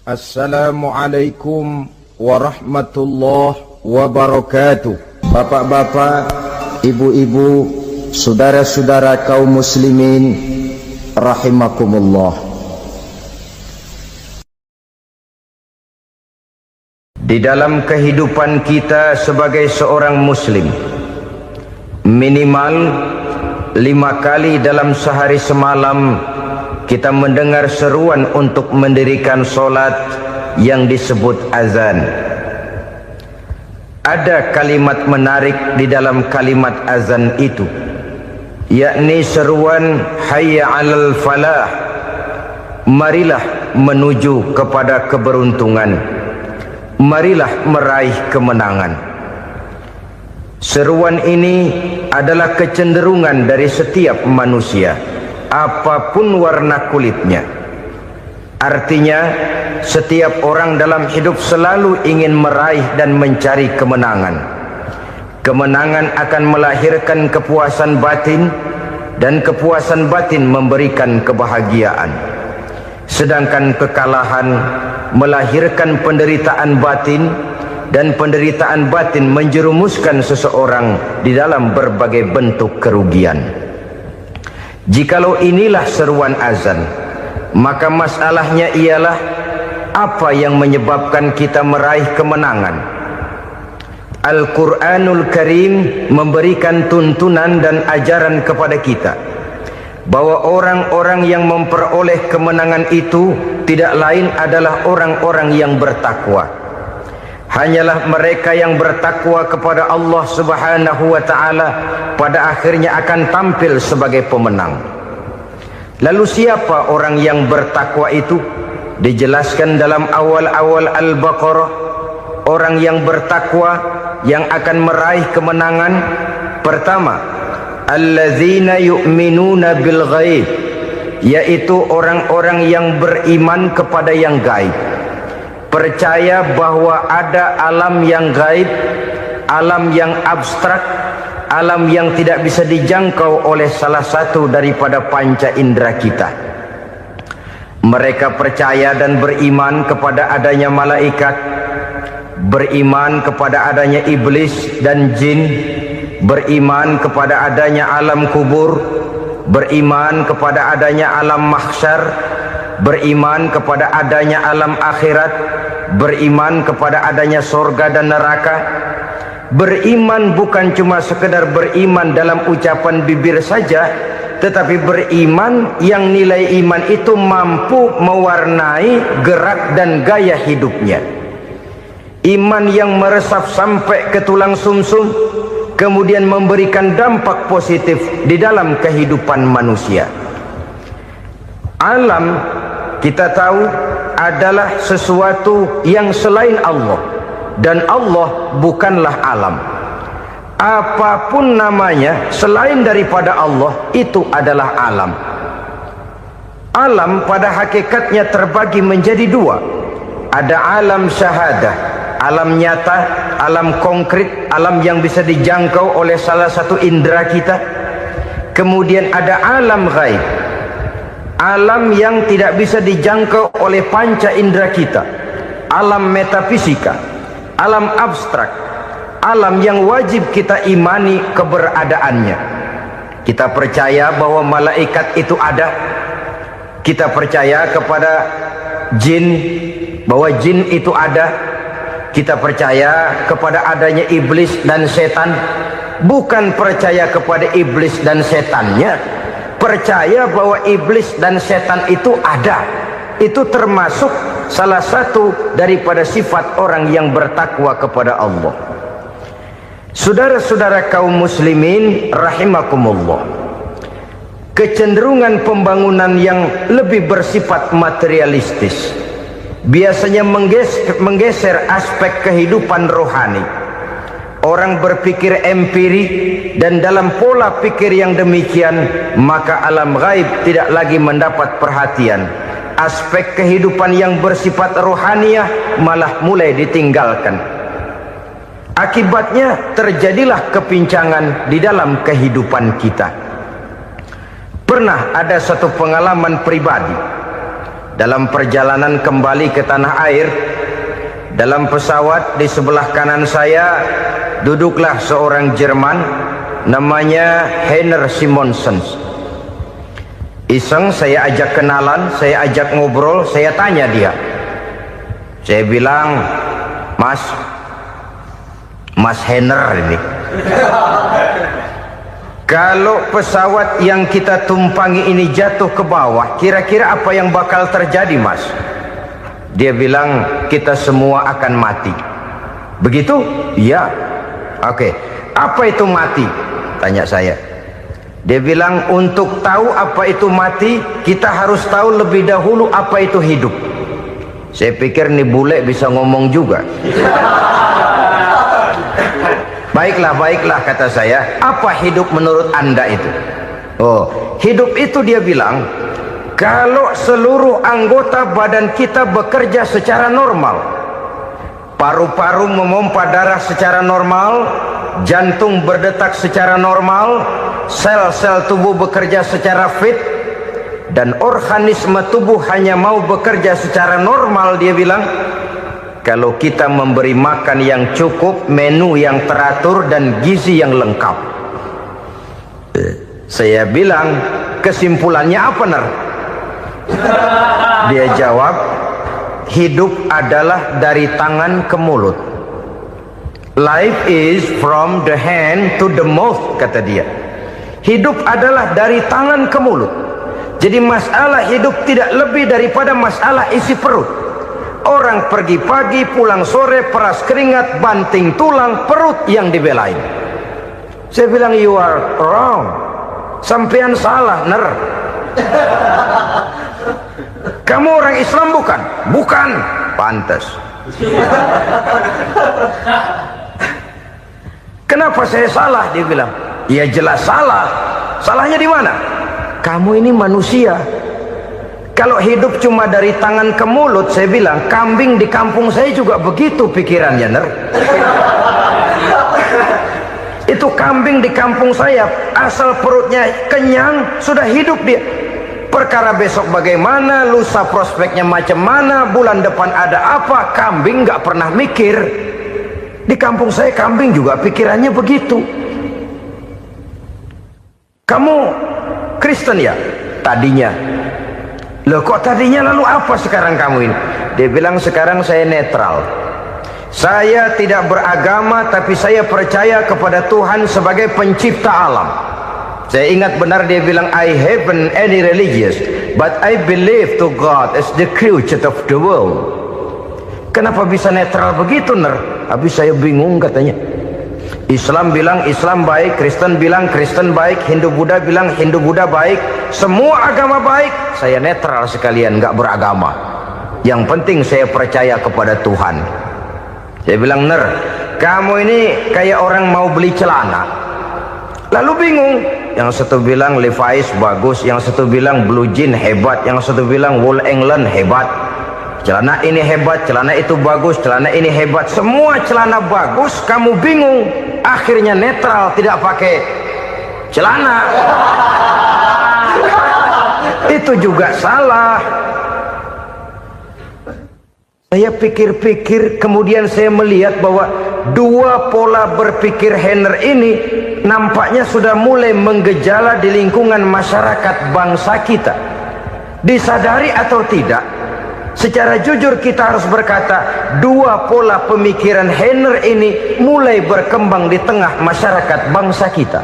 Assalamualaikum warahmatullahi wabarakatuh. Bapak-bapak, ibu-ibu, saudara-saudara kaum muslimin rahimakumullah. Di dalam kehidupan kita sebagai seorang muslim, minimal 5 kali dalam sehari semalam kita mendengar seruan untuk mendirikan solat yang disebut azan. Ada kalimat menarik di dalam kalimat azan itu, yakni seruan hayya 'alal falah, marilah menuju kepada keberuntungan, marilah meraih kemenangan. Seruan ini adalah kecenderungan dari setiap manusia, apapun warna kulitnya. Artinya, setiap orang dalam hidup selalu ingin meraih dan mencari kemenangan. Kemenangan akan melahirkan kepuasan batin, dan kepuasan batin memberikan kebahagiaan. Sedangkan kekalahan melahirkan penderitaan batin, dan penderitaan batin menjerumuskan seseorang di dalam berbagai bentuk kerugian. Jikalau inilah seruan azan, maka masalahnya ialah apa yang menyebabkan kita meraih kemenangan. Al-Quranul Karim memberikan tuntunan dan ajaran kepada kita bahwa orang-orang yang memperoleh kemenangan itu tidak lain adalah orang-orang yang bertakwa. Hanyalah mereka yang bertakwa kepada Allah Subhanahu wa ta'ala pada akhirnya akan tampil sebagai pemenang. Lalu siapa orang yang bertakwa itu? Dijelaskan dalam awal-awal Al-Baqarah, orang yang bertakwa yang akan meraih kemenangan. Pertama, allazina yu'minuna bil ghaib, yaitu orang-orang yang beriman kepada yang gaib, percaya bahwa ada alam yang gaib, alam yang abstrak, alam yang tidak bisa dijangkau oleh salah satu daripada panca indera kita. Mereka percaya dan beriman kepada adanya malaikat, beriman kepada adanya iblis dan jin, beriman kepada adanya alam kubur, beriman kepada adanya alam mahsyar, beriman kepada adanya alam akhirat, beriman kepada adanya sorga dan neraka. Beriman bukan cuma sekedar beriman dalam ucapan bibir saja, tetapi beriman yang nilai iman itu mampu mewarnai gerak dan gaya hidupnya. Iman yang meresap sampai ke tulang sumsum, kemudian memberikan dampak positif di dalam kehidupan manusia. Alam, kita tahu, adalah sesuatu yang selain Allah, dan Allah bukanlah alam. Apapun namanya selain daripada Allah, itu adalah alam. Alam pada hakikatnya terbagi menjadi dua. Ada alam syahadah, alam nyata, alam konkret, alam yang bisa dijangkau oleh salah satu indera kita. Kemudian ada alam ghaib, alam yang tidak bisa dijangkau oleh panca indera kita, alam metafisika, alam abstrak, alam yang wajib kita imani keberadaannya. Kita percaya bahwa malaikat itu ada, kita percaya kepada jin, bahwa jin itu ada, kita percaya kepada adanya iblis dan setan. Bukan percaya kepada iblis dan setannya, percaya bahwa iblis dan setan itu ada. Itu termasuk salah satu daripada sifat orang yang bertakwa kepada Allah. Saudara-saudara kaum muslimin rahimakumullah, kecenderungan pembangunan yang lebih bersifat materialistis biasanya menggeser aspek kehidupan rohani. Orang berpikir empiri, dan dalam pola pikir yang demikian, maka alam gaib tidak lagi mendapat perhatian. Aspek kehidupan yang bersifat rohaniah malah mulai ditinggalkan. Akibatnya terjadilah kepincangan di dalam kehidupan kita. Pernah ada satu pengalaman pribadi dalam perjalanan kembali ke tanah air, dalam pesawat di sebelah kanan saya duduklah seorang Jerman namanya Heiner Simonsen. Iseng saya ajak kenalan, saya ajak ngobrol, saya tanya dia. Saya bilang, Mas Heiner ini, kalau pesawat yang kita tumpangi ini jatuh ke bawah, kira-kira apa yang bakal terjadi, Mas? Dia bilang, kita semua akan mati. Begitu? Iya. Oke. Apa itu mati? Tanya saya. Dia bilang, untuk tahu apa itu mati, kita harus tahu lebih dahulu apa itu hidup. Saya pikir nih bule bisa ngomong juga. Baiklah kata saya. Apa hidup menurut Anda itu? Oh, hidup itu dia bilang, kalau seluruh anggota badan kita bekerja secara normal, paru-paru memompa darah secara normal, jantung berdetak secara normal, sel-sel tubuh bekerja secara fit, dan organisme tubuh hanya mau bekerja secara normal, dia bilang, kalau kita memberi makan yang cukup, menu yang teratur, dan gizi yang lengkap. Saya bilang, kesimpulannya apa, Ner? Dia jawab, hidup adalah dari tangan ke mulut. Life is from the hand to the mouth, kata dia. Hidup adalah dari tangan ke mulut. Jadi masalah hidup tidak lebih daripada masalah isi perut. Orang pergi pagi, pulang sore, peras keringat, banting tulang, perut yang dibelain. Saya bilang, you are wrong. Sampean salah, Ner. Kamu orang Islam bukan? Bukan. Pantas. Kenapa saya salah? Dia bilang, ya jelas salah. Salahnya di mana? Kamu ini manusia. Kalau hidup cuma dari tangan ke mulut, saya bilang, kambing di kampung saya juga begitu pikirannya, Ner. Itu kambing di kampung saya, asal perutnya kenyang, sudah hidup dia. Perkara besok bagaimana, lusa prospeknya macam mana, bulan depan ada apa, kambing nggak pernah mikir. Di kampung saya kambing juga pikirannya begitu. Kamu Kristen ya? Tadinya. Loh kok tadinya, lalu apa sekarang kamu ini? Dia bilang, sekarang saya netral. Saya tidak beragama, tapi saya percaya kepada Tuhan sebagai pencipta alam. Saya ingat benar dia bilang, I haven't any religious, but I believe to God as the creator of the world. Kenapa bisa netral begitu, Ner? Habis saya bingung katanya. Islam bilang Islam baik, Kristen bilang Kristen baik, Hindu Buddha bilang Hindu Buddha baik, semua agama baik. Saya netral sekalian, nggak beragama. Yang penting saya percaya kepada Tuhan. Saya bilang, Ner, kamu ini kayak orang mau beli celana, lalu bingung. Yang satu bilang Levi's bagus, yang satu bilang Blue Jean hebat, yang satu bilang Wool England hebat. Celana ini hebat, celana itu bagus, celana ini hebat, semua celana bagus, kamu bingung. Akhirnya netral, tidak pakai celana. Itu juga salah. Saya pikir-pikir, kemudian saya melihat bahwa dua pola berpikir Heiner ini nampaknya sudah mulai menggejala di lingkungan masyarakat bangsa kita. Disadari atau tidak, secara jujur kita harus berkata, dua pola pemikiran Heiner ini mulai berkembang di tengah masyarakat bangsa kita.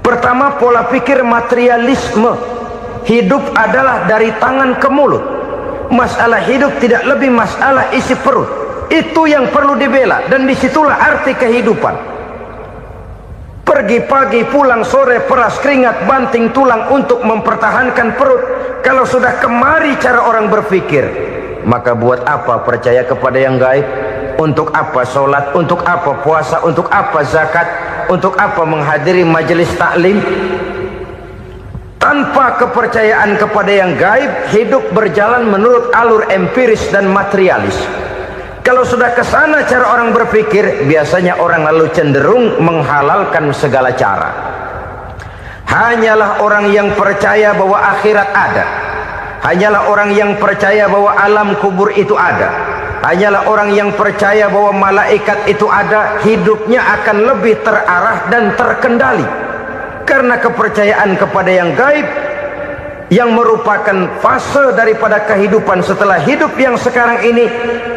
Pertama, pola pikir materialisme. Hidup adalah dari tangan ke mulut. Masalah hidup tidak lebih masalah isi perut. Itu yang perlu dibela, dan disitulah arti kehidupan. Pergi pagi, pulang sore, peras keringat, banting tulang untuk mempertahankan perut. Kalau sudah kemari cara orang berpikir, maka buat apa percaya kepada yang gaib? Untuk apa sholat? Untuk apa puasa? Untuk apa zakat? Untuk apa menghadiri majelis taklim? Tanpa kepercayaan kepada yang gaib, hidup berjalan menurut alur empiris dan materialis. Kalau sudah ke sana cara orang berpikir, biasanya orang lalu cenderung menghalalkan segala cara. Hanyalah orang yang percaya bahwa akhirat ada, hanyalah orang yang percaya bahwa alam kubur itu ada, hanyalah orang yang percaya bahwa malaikat itu ada, hidupnya akan lebih terarah dan terkendali. Karena kepercayaan kepada yang gaib, yang merupakan fase daripada kehidupan setelah hidup yang sekarang ini,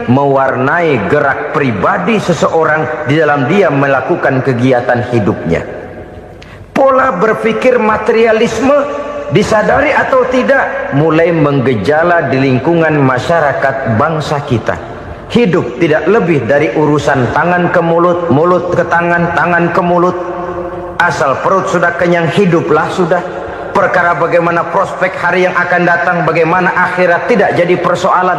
mewarnai gerak pribadi seseorang di dalam dia melakukan kegiatan hidupnya. Pola berpikir materialisme, disadari atau tidak, mulai menggejala di lingkungan masyarakat bangsa kita. Hidup tidak lebih dari urusan tangan ke mulut, mulut ke tangan, tangan ke mulut. Asal perut sudah kenyang, hiduplah sudah. Perkara bagaimana prospek hari yang akan datang, bagaimana akhirat, tidak jadi persoalan.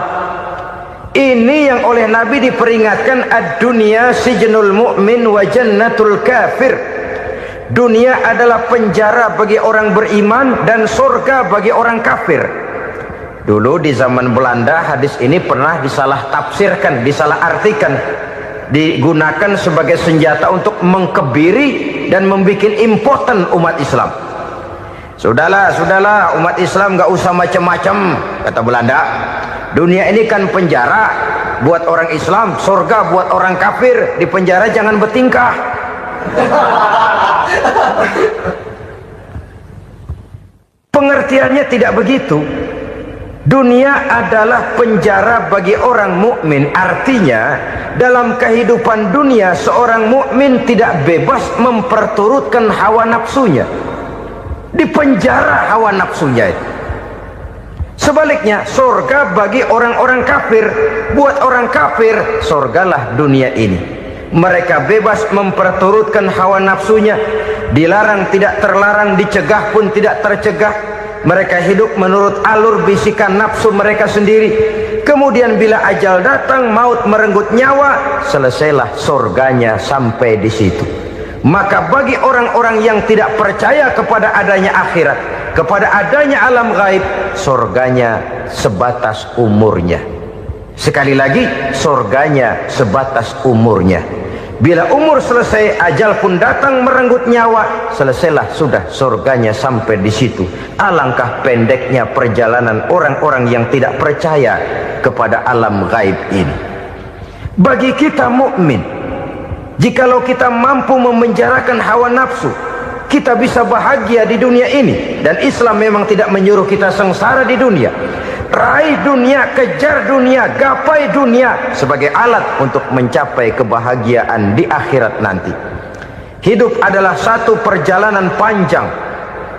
Ini yang oleh Nabi diperingatkan, ad-dunya sijnul mu'min wa jannatul kafir. Dunia adalah penjara bagi orang beriman dan surga bagi orang kafir. Dulu di zaman Belanda hadis ini pernah disalah tafsirkan, disalah artikan, digunakan sebagai senjata untuk mengkebiri dan membuat impoten umat Islam. Sudahlah umat Islam gak usah macam-macam, kata Belanda. Dunia ini kan penjara buat orang Islam, surga buat orang kafir. Di penjara jangan bertingkah. Pengertiannya tidak begitu. Dunia adalah penjara bagi orang mukmin. Artinya dalam kehidupan dunia seorang mukmin tidak bebas memperturutkan hawa nafsunya. Di penjara hawa nafsunya itu. Sebaliknya surga bagi orang-orang kafir. Buat orang kafir, surgalah dunia ini. Mereka bebas memperturutkan hawa nafsunya, dilarang tidak terlarang, dicegah pun tidak tercegah. Mereka hidup menurut alur bisikan nafsu mereka sendiri. Kemudian bila ajal datang, maut merenggut nyawa, selesailah surganya sampai di situ. Maka bagi orang-orang yang tidak percaya kepada adanya akhirat, kepada adanya alam gaib, surganya sebatas umurnya. Sekali lagi, surganya sebatas umurnya. Bila umur selesai, ajal pun datang merenggut nyawa, selesailah sudah surganya sampai di situ. Alangkah pendeknya perjalanan orang-orang yang tidak percaya kepada alam gaib ini. Bagi kita mukmin, jikalau kita mampu memenjarakan hawa nafsu, kita bisa bahagia di dunia ini. Dan Islam memang tidak menyuruh kita sengsara di dunia. Raih dunia, kejar dunia, gapai dunia sebagai alat untuk mencapai kebahagiaan di akhirat nanti. Hidup adalah satu perjalanan panjang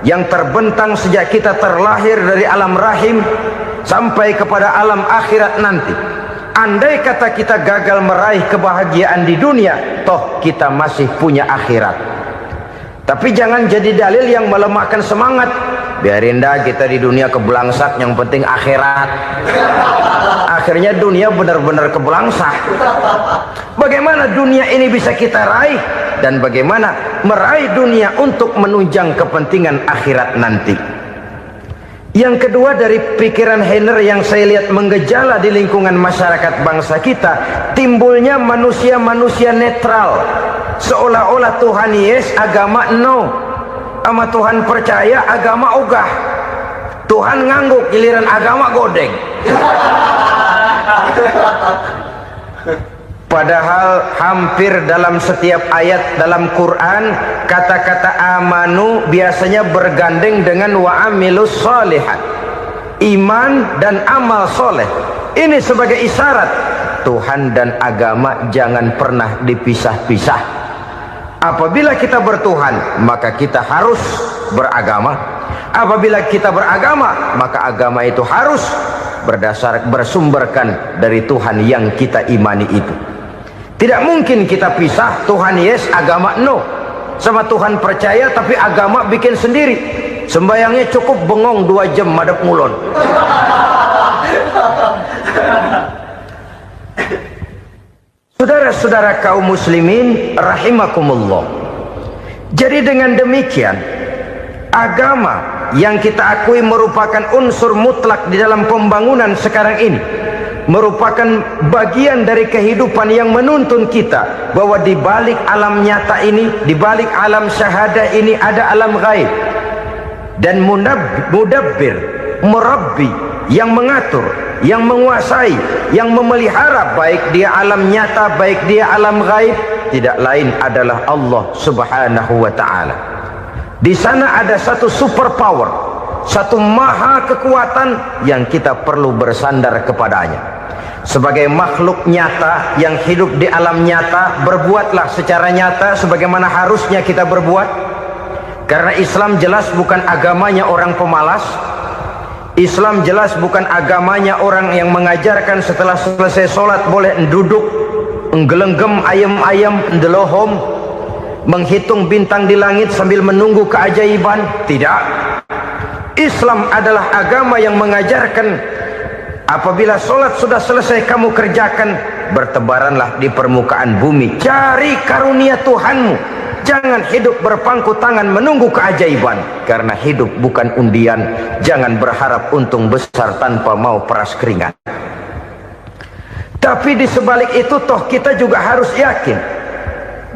yang terbentang sejak kita terlahir dari alam rahim sampai kepada alam akhirat nanti. Andai kata kita gagal meraih kebahagiaan di dunia, toh kita masih punya akhirat. Tapi jangan jadi dalil yang melemahkan semangat. Biarin dah kita di dunia kebelangsak, yang penting akhirat. Akhirnya dunia benar-benar kebelangsak. Bagaimana dunia ini bisa kita raih, dan bagaimana meraih dunia untuk menunjang kepentingan akhirat nanti. Yang kedua, dari pikiran Heiner yang saya lihat menggejala di lingkungan masyarakat bangsa kita, timbulnya manusia-manusia netral. Seolah-olah Tuhan yes, agama no. Sama Tuhan percaya, agama ogah. Tuhan ngangguk, giliran agama godeng. Padahal hampir dalam setiap ayat dalam Quran, kata-kata amanu biasanya bergandeng dengan wa amilus sholihat. Iman dan amal soleh. Ini sebagai isyarat Tuhan dan agama jangan pernah dipisah-pisah. Apabila kita bertuhan, maka kita harus beragama. Apabila kita beragama, maka agama itu harus bersumberkan dari Tuhan yang kita imani itu. Tidak mungkin kita pisah, Tuhan yes, agama no. Sama Tuhan percaya tapi agama bikin sendiri. Sembayangnya cukup bengong 2 jam madep ngulon. Saudara-saudara kaum muslimin rahimakumullah. Jadi dengan demikian, agama yang kita akui merupakan unsur mutlak di dalam pembangunan sekarang ini, merupakan bagian dari kehidupan yang menuntun kita bahwa di balik alam nyata ini, di balik alam syahadah ini ada alam gaib. Dan mudabbir, murabbi yang mengatur, yang menguasai, yang memelihara, baik dia alam nyata, baik dia alam gaib, tidak lain adalah Allah Subhanahu wa ta'ala. Di sana ada satu super power, satu maha kekuatan yang kita perlu bersandar kepadanya. Sebagai makhluk nyata yang hidup di alam nyata, berbuatlah secara nyata sebagaimana harusnya kita berbuat. Karena Islam jelas bukan agamanya orang pemalas. Islam jelas bukan agamanya orang yang mengajarkan setelah selesai sholat boleh duduk nggelenggem ayam-ayam ndelohom, menghitung bintang di langit sambil menunggu keajaiban. Tidak. Islam adalah agama yang mengajarkan apabila sholat sudah selesai kamu kerjakan, bertebaranlah di permukaan bumi, cari karunia Tuhanmu. Jangan hidup berpangku tangan menunggu keajaiban, karena hidup bukan undian. Jangan berharap untung besar tanpa mau peras keringat. Tapi di sebalik itu toh kita juga harus yakin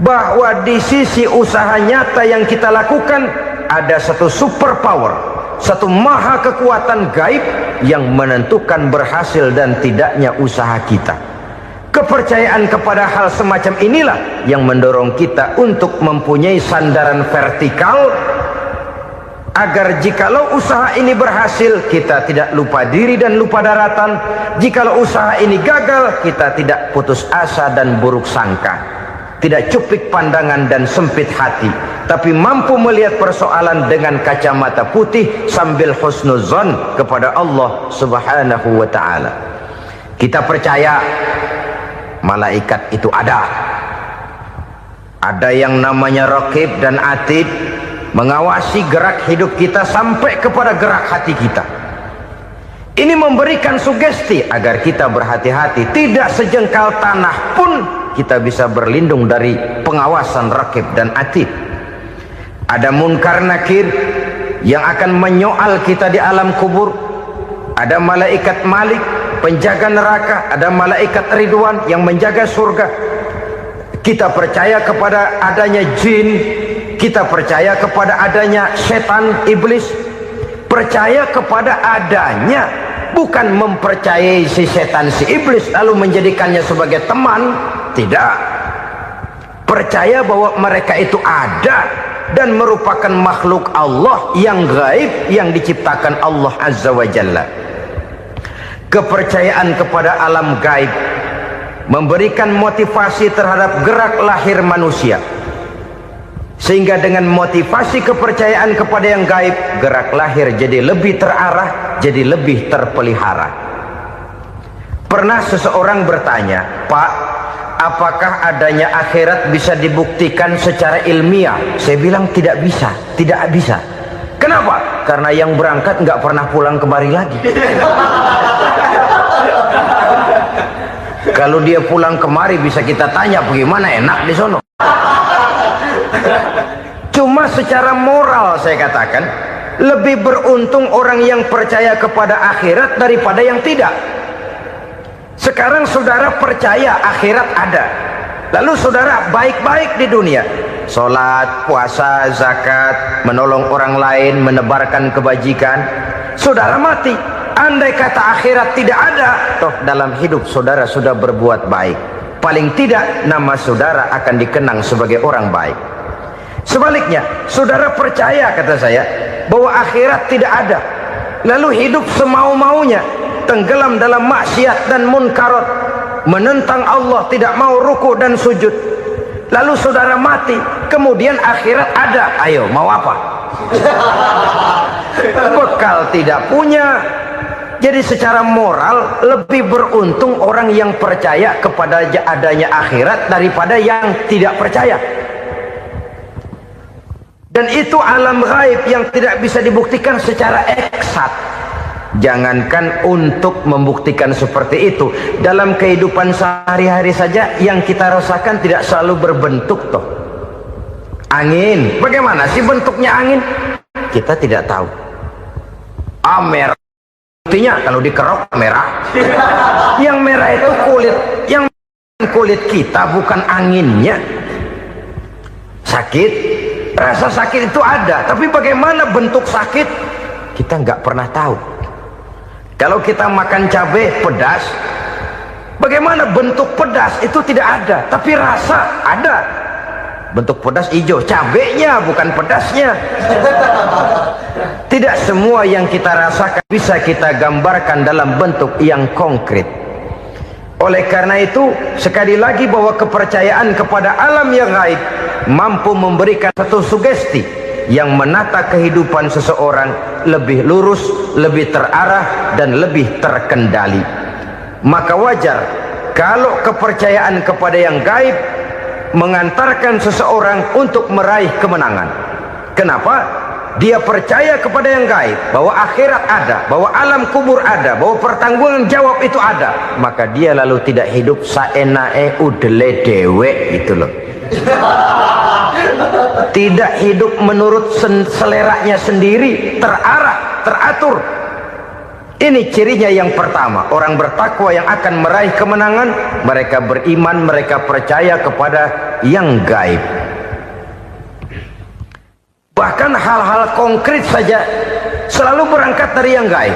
bahwa di sisi usaha nyata yang kita lakukan ada satu super power, satu maha kekuatan gaib yang menentukan berhasil dan tidaknya usaha kita. Kepercayaan kepada hal semacam inilah yang mendorong kita untuk mempunyai sandaran vertikal, agar jikalau usaha ini berhasil, kita tidak lupa diri dan lupa daratan. Jikalau usaha ini gagal, kita tidak putus asa dan buruk sangka, tidak cupik pandangan dan sempit hati, tapi mampu melihat persoalan dengan kacamata putih sambil husnuzon kepada Allah Subhanahu wa ta'ala. Kita percaya malaikat itu ada yang namanya Raqib dan Atid, mengawasi gerak hidup kita sampai kepada gerak hati kita. Ini memberikan sugesti agar kita berhati-hati, tidak sejengkal tanah pun kita bisa berlindung dari pengawasan Raqib dan Atid. Ada Munkar Nakir yang akan menyoal kita di alam kubur. Ada malaikat Malik, penjaga neraka. Ada malaikat Ridwan yang menjaga surga. Kita percaya kepada adanya jin, kita percaya kepada adanya setan, iblis. Percaya kepada adanya, bukan mempercayai si setan, si iblis lalu menjadikannya sebagai teman. Tidak. Percaya bahwa mereka itu ada dan merupakan makhluk Allah yang gaib, yang diciptakan Allah Azza wa Jalla. Kepercayaan kepada alam gaib memberikan motivasi terhadap gerak lahir manusia, sehingga dengan motivasi kepercayaan kepada yang gaib, gerak lahir jadi lebih terarah, jadi lebih terpelihara. Pernah seseorang bertanya, "Pak, apakah adanya akhirat bisa dibuktikan secara ilmiah?" Saya bilang tidak bisa, tidak bisa. Kenapa? Karena yang berangkat nggak pernah pulang kembali lagi. Kalau dia pulang kemari bisa kita tanya bagaimana enak di sono. Cuma secara moral saya katakan, lebih beruntung orang yang percaya kepada akhirat daripada yang tidak. Sekarang saudara percaya akhirat ada, lalu saudara baik-baik di dunia, sholat, puasa, zakat, menolong orang lain, menebarkan kebajikan. Saudara mati, andai kata akhirat tidak ada, toh dalam hidup saudara sudah berbuat baik, paling tidak nama saudara akan dikenang sebagai orang baik. Sebaliknya, saudara percaya, kata saya, bahwa akhirat tidak ada, lalu hidup semau-maunya, tenggelam dalam maksiat dan munkarat, menentang Allah, tidak mau ruku dan sujud, lalu saudara mati, kemudian akhirat ada, ayo mau apa? Bekal tidak punya. Jadi secara moral lebih beruntung orang yang percaya kepada adanya akhirat daripada yang tidak percaya. Dan itu alam gaib yang tidak bisa dibuktikan secara eksat. Jangankan untuk membuktikan seperti itu, dalam kehidupan sehari-hari saja yang kita rasakan tidak selalu berbentuk toh. Angin, bagaimana sih bentuknya angin? Kita tidak tahu. Merah, buktinya kalau dikerok merah. Yang merah itu kulit, yang kulit kita bukan anginnya. Sakit, rasa sakit itu ada, tapi bagaimana bentuk sakit kita nggak pernah tahu. Kalau kita makan cabai pedas, bagaimana bentuk pedas itu tidak ada, tapi rasa ada. Bentuk pedas hijau, cabenya bukan pedasnya. Tidak semua yang kita rasakan bisa kita gambarkan dalam bentuk yang konkret. Oleh karena itu, sekali lagi bahwa kepercayaan kepada alam yang gaib mampu memberikan satu sugesti yang menata kehidupan seseorang lebih lurus, lebih terarah, dan lebih terkendali. Maka wajar kalau kepercayaan kepada yang gaib mengantarkan seseorang untuk meraih kemenangan. Kenapa? Dia percaya kepada yang gaib, bahwa akhirat ada, bahwa alam kubur ada, bahwa pertanggungan jawab itu ada. Maka dia lalu tidak hidup saenae udele dewe, itu loh. Tidak hidup menurut seleranya sendiri, terarah, teratur. Ini cirinya yang pertama. Orang bertakwa yang akan meraih kemenangan, mereka beriman, mereka percaya kepada yang gaib. Bahkan hal-hal konkret saja selalu berangkat dari yang gaib.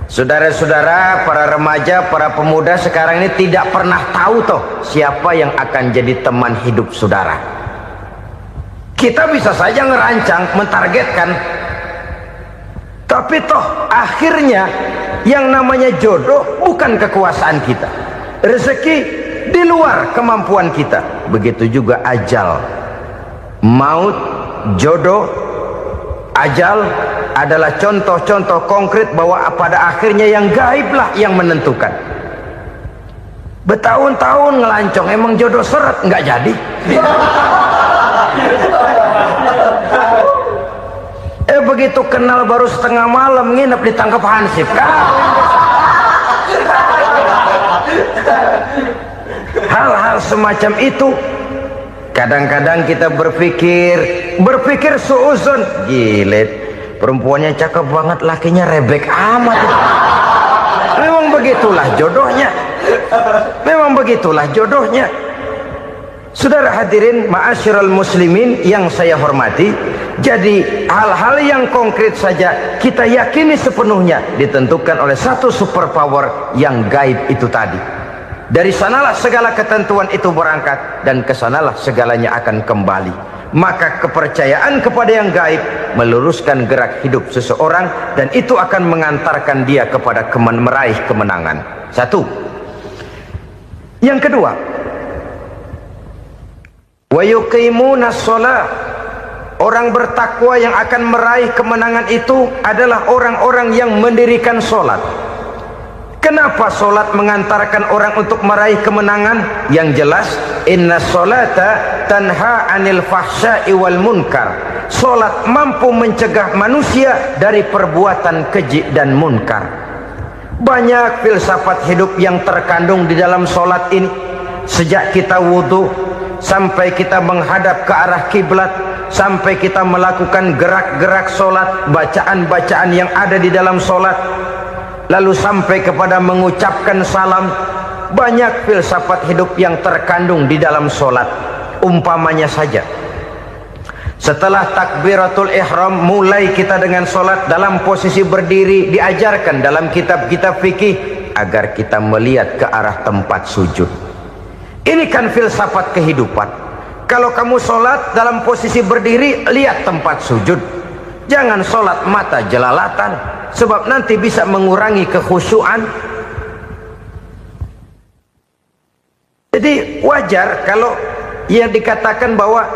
Saudara-saudara, para remaja, para pemuda sekarang ini tidak pernah tahu toh siapa yang akan jadi teman hidup saudara. Kita bisa saja ngerancang, mentargetkan, tapi toh akhirnya yang namanya jodoh bukan kekuasaan kita. Rezeki di luar kemampuan kita. Begitu juga ajal. Maut, jodoh, ajal adalah contoh-contoh konkret bahwa pada akhirnya yang gaiblah yang menentukan. Bertahun-tahun ngelancong, emang jodoh seret, nggak jadi. Begitu kenal baru setengah malam nginep ditangkap hansip kan. Hal-hal semacam itu kadang-kadang kita berpikir suuzon, gilet, perempuannya cakep banget, lakinya rebek amat. Memang begitulah jodohnya. Memang begitulah jodohnya. Saudara hadirin ma'asyiral muslimin yang saya hormati, jadi hal-hal yang konkret saja kita yakini sepenuhnya ditentukan oleh satu superpower yang gaib itu tadi. Dari sanalah segala ketentuan itu berangkat dan kesanalah segalanya akan kembali. Maka kepercayaan kepada yang gaib meluruskan gerak hidup seseorang dan itu akan mengantarkan dia kepada meraih kemenangan. Satu. Yang kedua, wa yuqimunas shalah. Orang bertakwa yang akan meraih kemenangan itu adalah orang-orang yang mendirikan sholat. Kenapa sholat mengantarkan orang untuk meraih kemenangan? Yang jelas, inna sholata tanha anil fahsya'i wal munkar. Sholat mampu mencegah manusia dari perbuatan keji dan munkar. Banyak filsafat hidup yang terkandung di dalam sholat ini. Sejak kita wudhu sampai kita menghadap ke arah kiblat, sampai kita melakukan gerak-gerak sholat, bacaan-bacaan yang ada di dalam sholat, lalu sampai kepada mengucapkan salam. Banyak filsafat hidup yang terkandung di dalam sholat. Umpamanya saja, setelah takbiratul ihram mulai kita dengan sholat dalam posisi berdiri, diajarkan dalam kitab-kitab fikih agar kita melihat ke arah tempat sujud. Ini kan filsafat kehidupan. Kalau kamu sholat dalam posisi berdiri, lihat tempat sujud. Jangan sholat mata jelalatan, sebab nanti bisa mengurangi kekhusyuan. Jadi wajar kalau yang dikatakan bahwa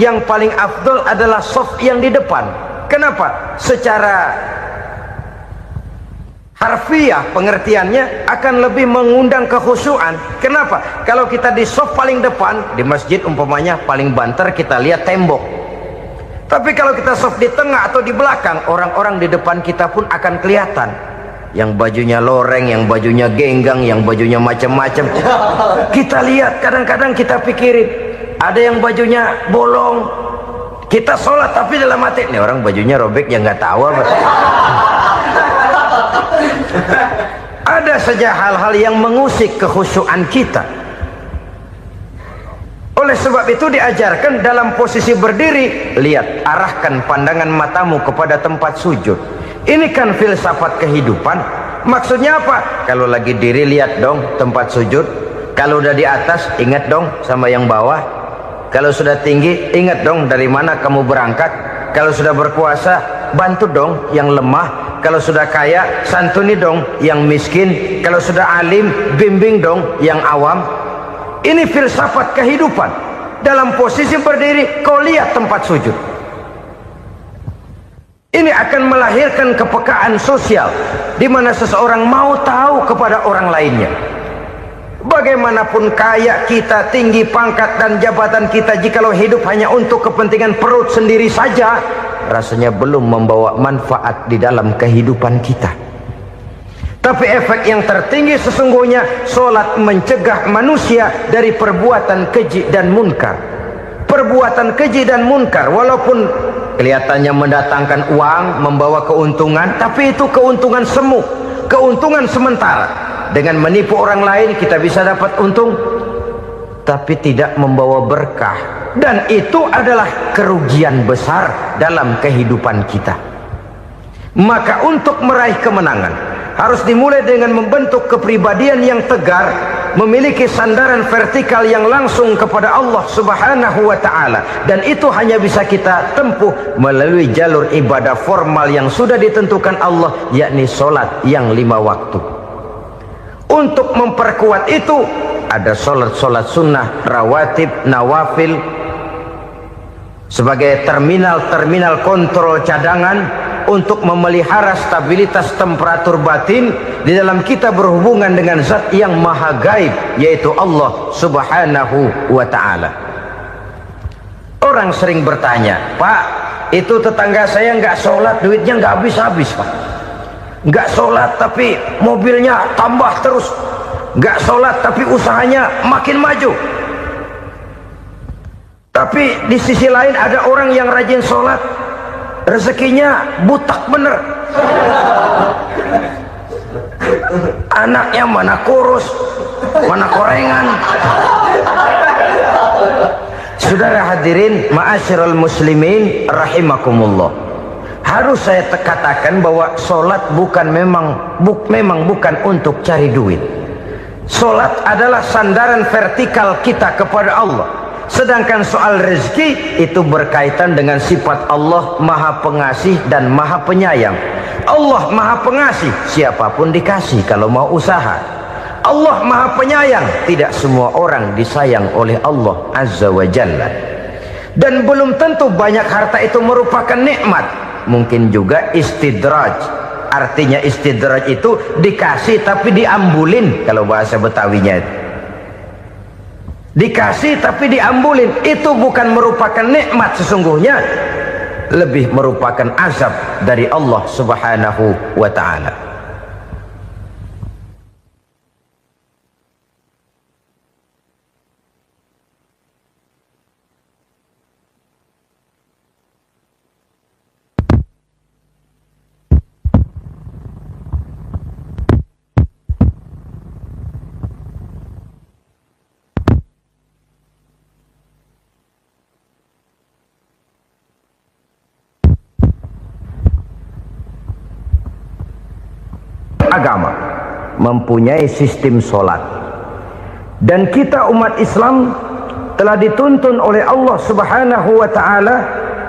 yang paling afdol adalah shaf yang di depan. Kenapa? Secara harfiah pengertiannya akan lebih mengundang kekhusyuan. Kenapa? Kalau kita di shaf paling depan di masjid umpamanya paling banter kita lihat tembok. Tapi kalau kita shaf di tengah atau di belakang, orang-orang di depan kita pun akan kelihatan. Yang bajunya loreng, yang bajunya genggang, yang bajunya macam-macam. Kita lihat, kadang-kadang kita pikirin, ada yang bajunya bolong. Kita sholat tapi dalam hati, nih orang bajunya robek yang nggak tahu apa. Ada saja hal-hal yang mengusik kekhusyuan kita. Oleh sebab itu diajarkan dalam posisi berdiri, lihat, arahkan pandangan matamu kepada tempat sujud. Ini kan filsafat kehidupan. Maksudnya apa? Kalau lagi diri lihat dong tempat sujud. Kalau udah di atas ingat dong sama yang bawah. Kalau sudah tinggi ingat dong dari mana kamu berangkat. Kalau sudah berkuasa bantu dong yang lemah. Kalau sudah kaya santuni dong yang miskin. Kalau sudah alim bimbing dong yang awam. Ini filsafat kehidupan. Dalam posisi berdiri kau lihat tempat sujud. Ini akan melahirkan kepekaan sosial di mana seseorang mau tahu kepada orang lainnya. Bagaimanapun kaya kita, tinggi pangkat dan jabatan kita, jikalau hidup hanya untuk kepentingan perut sendiri saja, rasanya belum membawa manfaat di dalam kehidupan kita. Tapi efek yang tertinggi sesungguhnya, solat mencegah manusia dari perbuatan keji dan munkar. Perbuatan keji dan munkar walaupun kelihatannya mendatangkan uang, membawa keuntungan, tapi itu keuntungan semu, keuntungan sementara. Dengan menipu orang lain kita bisa dapat untung, tapi tidak membawa berkah. Dan itu adalah kerugian besar dalam kehidupan kita. Maka untuk meraih kemenangan harus dimulai dengan membentuk kepribadian yang tegar, memiliki sandaran vertikal yang langsung kepada Allah Subhanahu wa ta'ala. Dan itu hanya bisa kita tempuh melalui jalur ibadah formal yang sudah ditentukan Allah, yakni solat yang 5 waktu. Untuk memperkuat itu ada solat-solat sunnah, rawatib, nawafil sebagai terminal-terminal kontrol cadangan untuk memelihara stabilitas temperatur batin di dalam kita berhubungan dengan zat yang maha gaib, yaitu Allah Subhanahu wa ta'ala. Orang sering bertanya, Pak, itu tetangga saya nggak sholat, duitnya nggak habis-habis, Pak. Nggak sholat tapi mobilnya tambah terus, nggak sholat tapi usahanya makin maju. Tapi di sisi lain ada orang yang rajin sholat, rezekinya butak bener. Anaknya mana kurus, mana korengan. Saudara hadirin ma'asyiral muslimin rahimakumullah, harus saya katakan bahwa solat memang bukan untuk cari duit. Solat adalah sandaran vertikal kita kepada Allah. Sedangkan soal rezeki itu berkaitan dengan sifat Allah maha pengasih dan maha penyayang. Allah maha pengasih, siapapun dikasih kalau mau usaha. Allah maha penyayang, tidak semua orang disayang oleh Allah Azza wa Jalla. Dan belum tentu banyak harta itu merupakan nikmat. Mungkin juga istidraj. Artinya istidraj itu dikasih tapi diambulin, kalau bahasa Betawinya itu. Dikasih tapi diambulin, itu bukan merupakan nikmat sesungguhnya, lebih merupakan azab dari Allah Subhanahu wa ta'ala. Agama mempunyai sistem solat, dan kita umat Islam telah dituntun oleh Allah Subhanahu wa ta'ala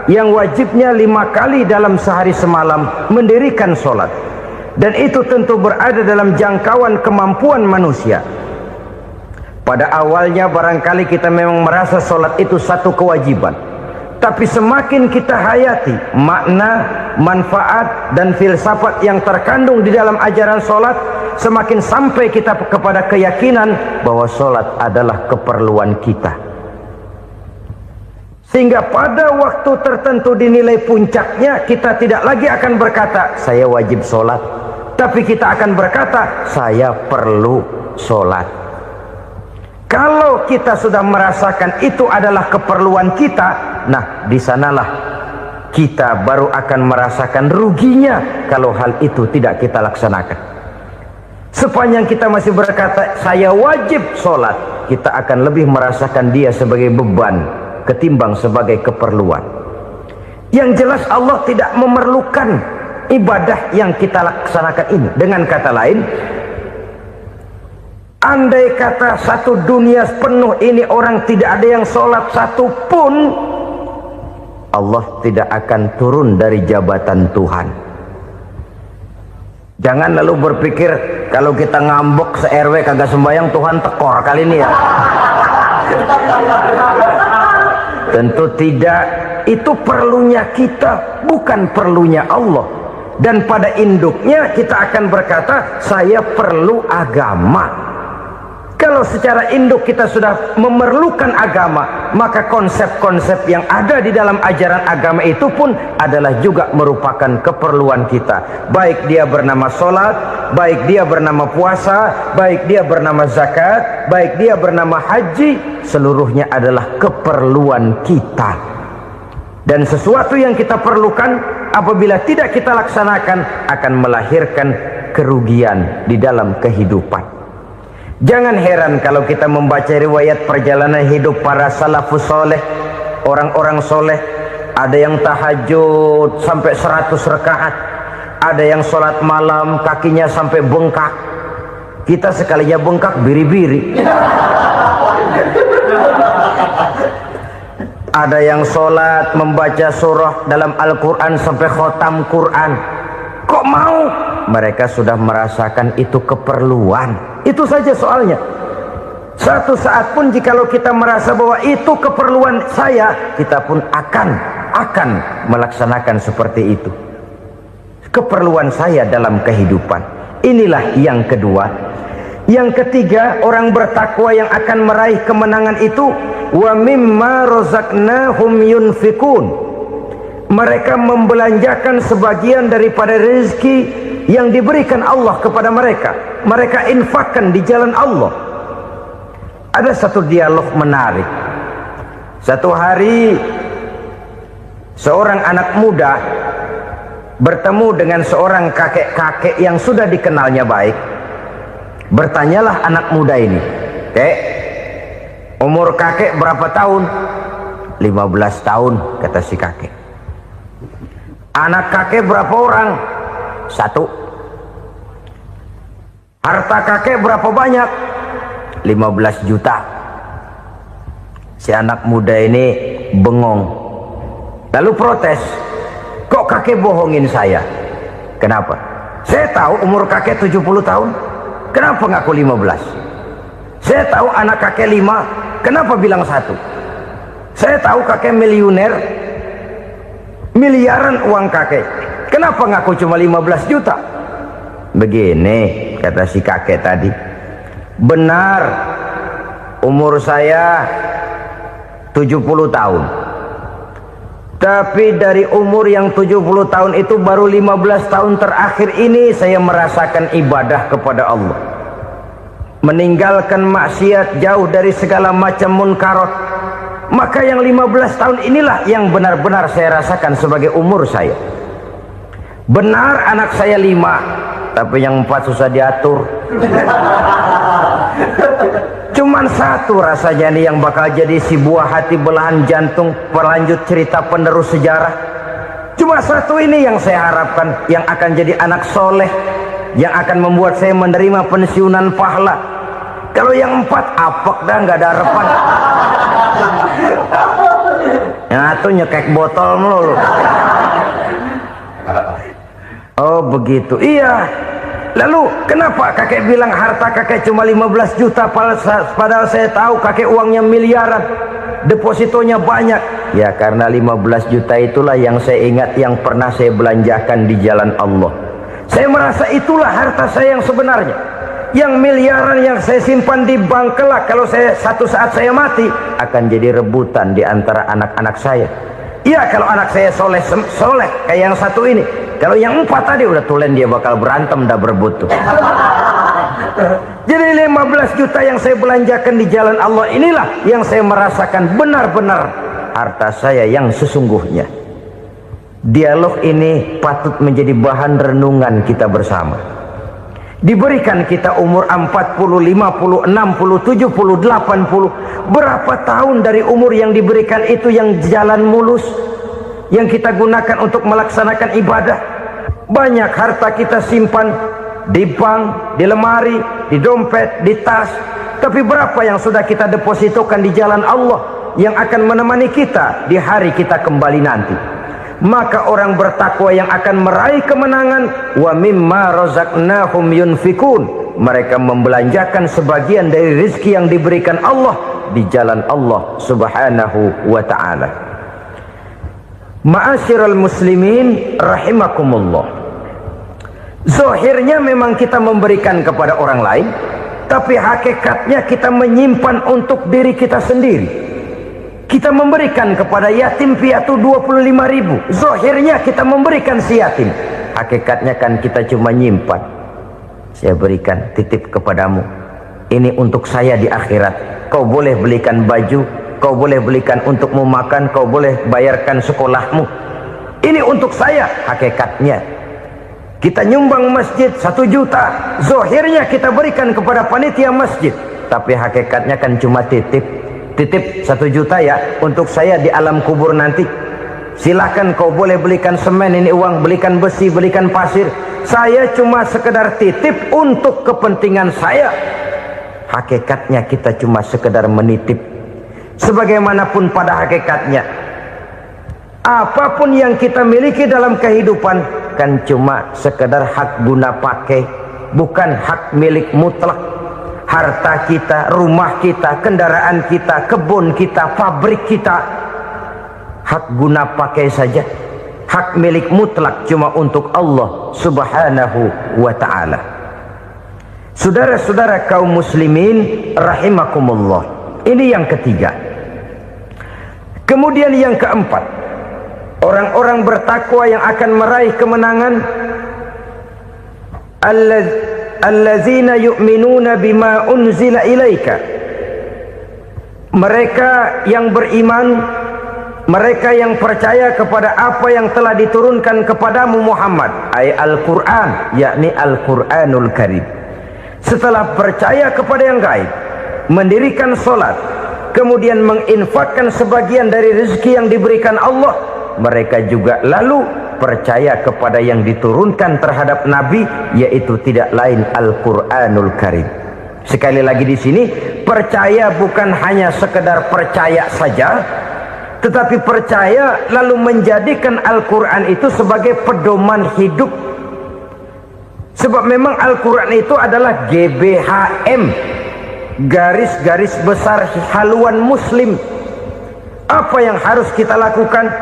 yang wajibnya 5 kali dalam sehari semalam mendirikan solat, dan itu tentu berada dalam jangkauan kemampuan manusia. Pada awalnya barangkali kita memang merasa solat itu satu kewajiban, tapi semakin kita hayati makna, manfaat dan filsafat yang terkandung di dalam ajaran solat, semakin sampai kita kepada keyakinan bahwa solat adalah keperluan kita. Sehingga pada waktu tertentu dinilai puncaknya, kita tidak lagi akan berkata saya wajib solat, tapi kita akan berkata saya perlu solat. Kalau kita sudah merasakan itu adalah keperluan kita, nah di sanalah kita baru akan merasakan ruginya kalau hal itu tidak kita laksanakan. Sepanjang kita masih berkata saya wajib sholat, kita akan lebih merasakan dia sebagai beban ketimbang sebagai keperluan. Yang jelas Allah tidak memerlukan ibadah yang kita laksanakan ini. Dengan kata lain, andai kata satu dunia penuh ini orang tidak ada yang sholat satu pun, Allah tidak akan turun dari jabatan Tuhan. Jangan lalu berpikir kalau kita ngambek se-RW kagak sembahyang Tuhan tekor kali ini ya. Tentu tidak. Itu perlunya kita, bukan perlunya Allah. Dan pada induknya kita akan berkata, saya perlu agama. Kalau secara induk kita sudah memerlukan agama, maka konsep-konsep yang ada di dalam ajaran agama itu pun adalah juga merupakan keperluan kita. Baik dia bernama sholat, baik dia bernama puasa, baik dia bernama zakat, baik dia bernama haji, seluruhnya adalah keperluan kita. Dan sesuatu yang kita perlukan apabila tidak kita laksanakan akan melahirkan kerugian di dalam kehidupan. Jangan heran kalau kita membaca riwayat perjalanan hidup para salafus soleh, orang-orang soleh. Ada yang tahajud sampai 100 rakaat, ada yang sholat malam kakinya sampai bengkak. Kita sekalinya bengkak biri-biri. Ada yang sholat membaca surah dalam Al-Quran sampai khotam Quran. Kok mau? Mereka sudah merasakan itu keperluan. Itu saja soalnya. Satu saat pun jikalau kita merasa bahwa itu keperluan saya, kita pun akan melaksanakan seperti itu. Keperluan saya dalam kehidupan. Inilah yang kedua. Yang ketiga, orang bertakwa yang akan meraih kemenangan itu, wa mimma razaqnahum yunfikun. Mereka membelanjakan sebagian daripada rezeki yang diberikan Allah kepada mereka. Mereka infakkan di jalan Allah. Ada satu dialog menarik. Satu hari seorang anak muda bertemu dengan seorang kakek-kakek yang sudah dikenalnya baik. Bertanyalah anak muda ini, "Kek, umur kakek berapa tahun?" 15 tahun, kata si kakek. "Anak kakek berapa orang?" 1. "Harta kakek berapa banyak?" 15 juta. Si anak muda ini bengong, lalu protes, "Kok kakek bohongin saya?" "Kenapa?" "Saya tahu umur kakek 70 tahun. Kenapa ngaku 15? Saya tahu anak kakek 5. Kenapa bilang 1? Saya tahu kakek miliuner, miliaran uang kakek. Kenapa ngaku cuma 15 juta? Begini, kata si kakek tadi. Benar, umur saya 70 tahun. Tapi dari umur yang 70 tahun itu baru 15 tahun terakhir ini saya merasakan ibadah kepada Allah. Meninggalkan maksiat, jauh dari segala macam munkarat. Maka yang 15 tahun inilah yang benar-benar saya rasakan sebagai umur saya. Benar anak saya 5, tapi yang 4 susah diatur. Cuman 1 rasanya nih yang bakal jadi si buah hati belahan jantung pelanjut cerita penerus sejarah. Cuma 1 ini yang saya harapkan, yang akan jadi anak soleh, yang akan membuat saya menerima pensiunan pahala. Kalau yang 4 apek dah, nggak ada harapan. Yang 1 nyekek botol mulu. Oh begitu, iya. Lalu kenapa kakek bilang harta kakek cuma 15 juta padahal saya tahu kakek uangnya miliaran, depositonya banyak? Ya karena 15 juta itulah yang saya ingat yang pernah saya belanjakan di jalan Allah. Saya merasa itulah harta saya yang sebenarnya. Yang miliaran yang saya simpan di bank kelak, kalau satu saat saya mati, akan jadi rebutan di antara anak-anak saya. Iya kalau anak saya soleh kayak yang 1 ini. Kalau yang 4 tadi udah tulen dia bakal berantem, dah berebut tuh. Jadi 15 juta yang saya belanjakan di jalan Allah inilah yang saya merasakan benar-benar harta saya yang sesungguhnya. Dialog ini patut menjadi bahan renungan kita bersama. Diberikan kita umur 40, 50, 60, 70, 80. Berapa tahun dari umur yang diberikan itu yang jalan mulus, yang kita gunakan untuk melaksanakan ibadah? Banyak harta kita simpan di bank, di lemari, di dompet, di tas. Tapi berapa yang sudah kita depositokan di jalan Allah yang akan menemani kita di hari kita kembali nanti? Maka orang bertakwa yang akan meraih kemenangan, wa mimma razaqnahum yunfikun, mereka membelanjakan sebagian dari rezeki yang diberikan Allah di jalan Allah subhanahu wa ta'ala. Ma'asyiral muslimin rahimakumullah, zahirnya memang kita memberikan kepada orang lain, tapi hakikatnya kita menyimpan untuk diri kita sendiri. Kita memberikan kepada yatim piatu 25.000. Zahirnya kita memberikan si yatim, hakikatnya kan kita cuma nyimpan. Saya berikan, titip kepadamu, ini untuk saya di akhirat. Kau boleh belikan baju, kau boleh belikan untukmu makan, kau boleh bayarkan sekolahmu. Ini untuk saya. Hakikatnya kita nyumbang masjid 1 juta, zahirnya kita berikan kepada panitia masjid, tapi hakikatnya kan cuma titip 1 juta ya, untuk saya di alam kubur nanti. Silahkan kau boleh belikan semen, ini uang, belikan besi, belikan pasir. Saya cuma sekedar titip untuk kepentingan saya. Hakikatnya kita cuma sekedar menitip. Sebagaimanapun pada hakikatnya, apapun yang kita miliki dalam kehidupan kan cuma sekedar hak guna pakai, bukan hak milik mutlak. Harta kita, rumah kita, kendaraan kita, kebun kita, pabrik kita, hak guna pakai saja. Hak milik mutlak cuma untuk Allah subhanahu wa ta'ala. Saudara-saudara kaum muslimin rahimakumullah, ini yang ketiga. Kemudian yang keempat, orang-orang bertakwa yang akan meraih kemenangan, allazina yu'minuna bima unzila ilaika, mereka yang beriman, mereka yang percaya kepada apa yang telah diturunkan kepadamu Muhammad, ay Al-Quran, yakni Al-Quranul Karim. Setelah percaya kepada yang gaib, mendirikan solat, kemudian menginfakkan sebagian dari rezeki yang diberikan Allah, mereka juga lalu percaya kepada yang diturunkan terhadap Nabi, yaitu tidak lain Al-Quranul Karim. Sekali lagi di sini, percaya bukan hanya sekedar percaya saja, tetapi percaya lalu menjadikan Al-Quran itu sebagai pedoman hidup. Sebab memang Al-Quran itu adalah GBHM, garis-garis besar haluan muslim. Apa yang harus kita lakukan,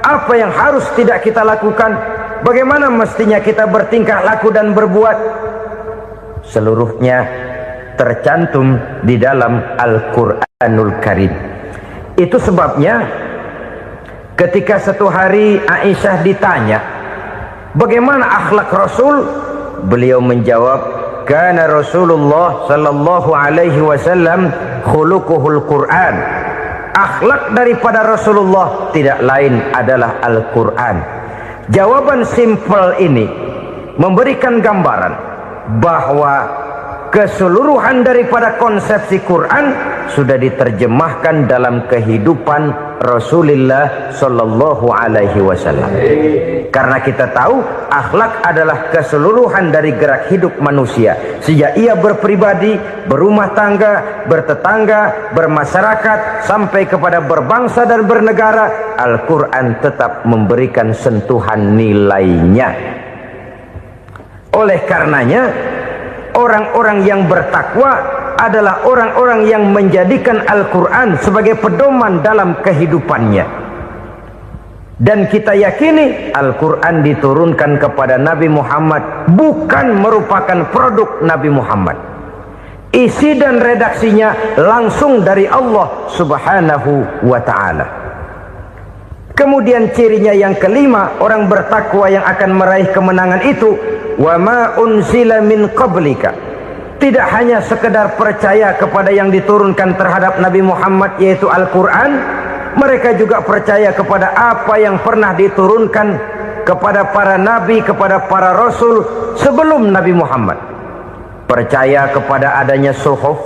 apa yang harus tidak kita lakukan, bagaimana mestinya kita bertingkah laku dan berbuat, seluruhnya tercantum di dalam Al-Quranul Karim. Itu sebabnya ketika satu hari Aisyah ditanya bagaimana akhlak Rasul, beliau menjawab, kana Rasulullah sallallahu alaihi wasallam khuluquhul Quran. Akhlak daripada Rasulullah tidak lain adalah Al-Quran. Jawaban simpel ini memberikan gambaran bahwa keseluruhan daripada konsepsi Quran sudah diterjemahkan dalam kehidupan Rasulullah sallallahu alaihi wasallam. Karena kita tahu akhlak adalah keseluruhan dari gerak hidup manusia. Sejak ia berpribadi, berumah tangga, bertetangga, bermasyarakat, sampai kepada berbangsa dan bernegara, Al-Quran tetap memberikan sentuhan nilainya. Oleh karenanya, orang-orang yang bertakwa adalah orang-orang yang menjadikan Al-Quran sebagai pedoman dalam kehidupannya. Dan kita yakini Al-Quran diturunkan kepada Nabi Muhammad bukan merupakan produk Nabi Muhammad. Isi dan redaksinya langsung dari Allah subhanahu wa ta'ala. Kemudian cirinya yang kelima, orang bertakwa yang akan meraih kemenangan itu, wa ma unzila min qablika. Tidak hanya sekedar percaya kepada yang diturunkan terhadap Nabi Muhammad, yaitu Al-Quran, mereka juga percaya kepada apa yang pernah diturunkan kepada para nabi, kepada para rasul sebelum Nabi Muhammad. Percaya kepada adanya suhuf,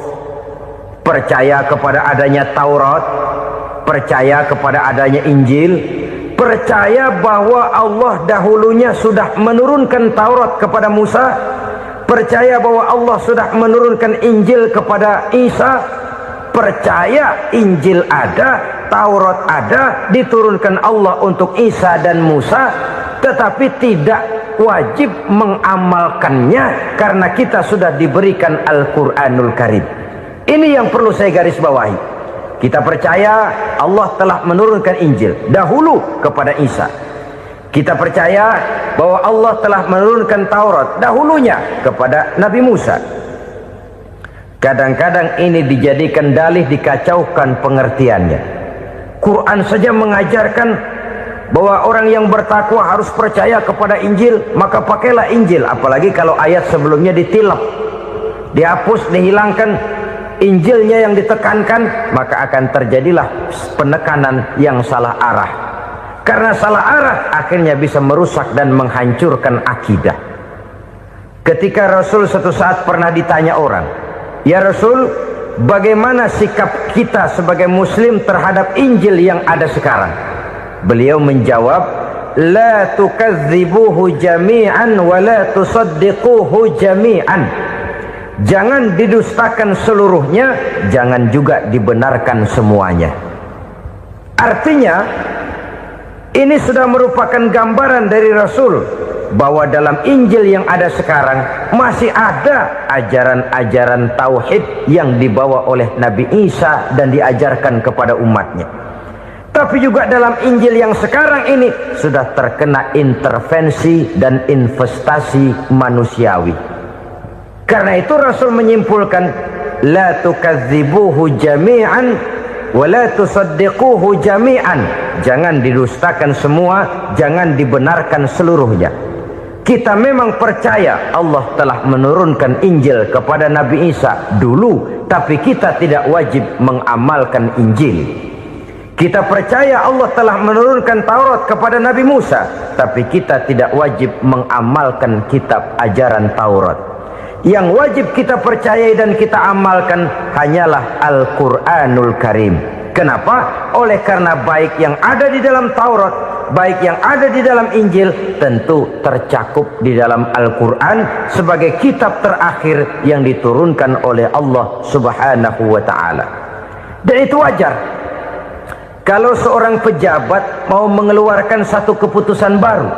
percaya kepada adanya Taurat, percaya kepada adanya Injil, percaya bahwa Allah dahulunya sudah menurunkan Taurat kepada Musa, percaya bahwa Allah sudah menurunkan Injil kepada Isa, percaya Injil ada, Taurat ada, diturunkan Allah untuk Isa dan Musa, tetapi tidak wajib mengamalkannya karena kita sudah diberikan Al-Quranul Karim. Ini yang perlu saya garis bawahi. Kita percaya Allah telah menurunkan Injil dahulu kepada Isa. Kita percaya bahwa Allah telah menurunkan Taurat dahulunya kepada Nabi Musa. Kadang-kadang ini dijadikan dalih, dikacaukan pengertiannya. Quran saja mengajarkan bahwa orang yang bertakwa harus percaya kepada Injil, maka pakailah Injil. Apalagi kalau ayat sebelumnya ditilap, dihapus, dihilangkan, Injilnya yang ditekankan, maka akan terjadilah penekanan yang salah arah. Karena salah arah akhirnya bisa merusak dan menghancurkan akidah. Ketika Rasul suatu saat pernah ditanya orang, "Ya Rasul, bagaimana sikap kita sebagai muslim terhadap Injil yang ada sekarang?" Beliau menjawab, "La tukadzibuhu jami'an wa la tusaddiquhu jami'an." Jangan didustakan seluruhnya, jangan juga dibenarkan semuanya. Artinya, ini sudah merupakan gambaran dari Rasul bahwa dalam Injil yang ada sekarang masih ada ajaran-ajaran tauhid yang dibawa oleh Nabi Isa dan diajarkan kepada umatnya. Tapi juga dalam Injil yang sekarang ini sudah terkena intervensi dan investasi manusiawi. Karena itu Rasul menyimpulkan, la tukadzibuhu jami'an wa la tusaddiquhu jami'an. Jangan didustakan semua, jangan dibenarkan seluruhnya. Kita memang percaya Allah telah menurunkan Injil kepada Nabi Isa dulu, tapi kita tidak wajib mengamalkan Injil. Kita percaya Allah telah menurunkan Taurat kepada Nabi Musa, tapi kita tidak wajib mengamalkan kitab ajaran Taurat. Yang wajib kita percayai dan kita amalkan hanyalah Al-Quranul Karim. Kenapa? Oleh karena baik yang ada di dalam Taurat, baik yang ada di dalam Injil, tentu tercakup di dalam Al-Quran sebagai kitab terakhir yang diturunkan oleh Allah Subhanahu wa Ta'ala. Dan itu wajar. Kalau seorang pejabat mau mengeluarkan satu keputusan baru,